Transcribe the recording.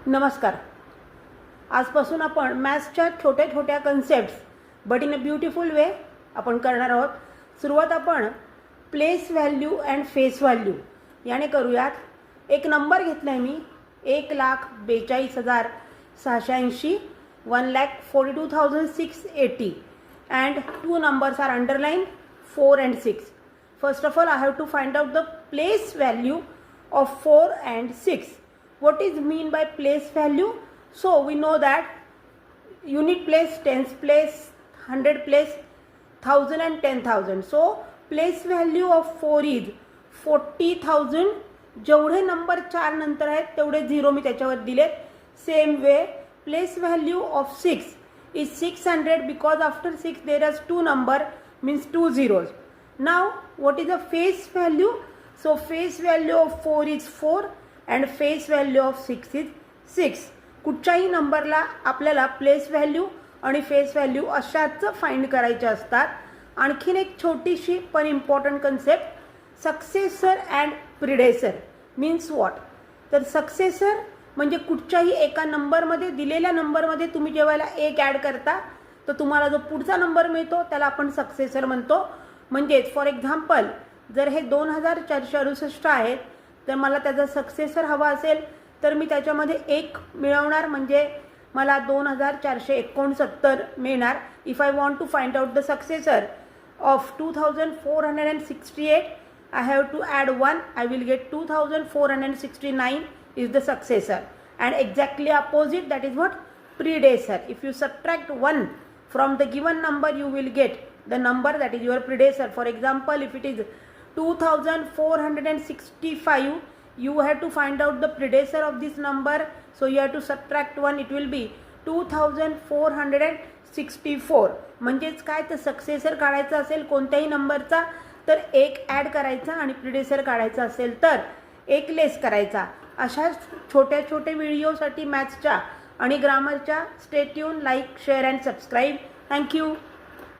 नमस्कार. आजपासून आपण मॅथ्सच्या छोट्या छोट्या concepts but in a beautiful वे आपण करणार आहोत. सुरुवात आपण place value and face value याने करूयात. एक नंबर घेतला आहे मी 1,42,680 1,42,680 and two numbers are underlined 4 and 6. First of all, I have to find out the place value of 4 and 6. What is mean by place value? So we know that unit place, tens place, 100 place, 1000 and 10,000. So place value of 4 is 40,000. जेवढे number 4 नंतर आहेत तेवढे 0 मी त्याच्यावर दिलेत. Same way place value of 6 is 600 because after 6 there is 2 number means 2 zeros. Now what is the face value? So face value of 4 is 4 and face value of 6 is 6. कुठच्याही नंबरला आपल्याला place value आणि face value अशाच find करायचे असतात. आणखीन एक छोटीशी पण important concept, successor and predecessor means what. तर सक्सेसर म्हणजे कुठच्याही एका नंबरमध्ये दिलेल्या नंबरमध्ये तुम्ही जेव्हा एक ॲड करता तर तुम्हाला जो पुढचा नंबर मिळतो त्याला आपण सक्सेसर म्हणतो. म्हणजेच फॉर एक्झाम्पल जर हे 2,468 आहेत तर मला त्याचा सक्सेसर हवा असेल तर मी त्याच्यामध्ये एक मिळवणार म्हणजे मला 2,469 मिळणार. If I want to find out the successor of 2,468 I have to add 1. I will get 2,469 is the successor, and exactly opposite, that is what, predecessor. If you subtract 1 from the given number you will get the number that is your predecessor. For example, if it is 2,465, you have to find out the predecessor of this number, so you have to subtract 1. It will be 2,464. म्हणजेच काय, तर successor काढायचा असेल कोणत्याही नंबरचा तर एक add करायचा आणि प्रिडेसर काढायचा असेल तर एक लेस करायचा. अशा छोट्या छोट्या व्हिडिओसाठी मॅथ्सच्या आणि ग्रामरच्या stay tuned, like, share and subscribe. Thank you.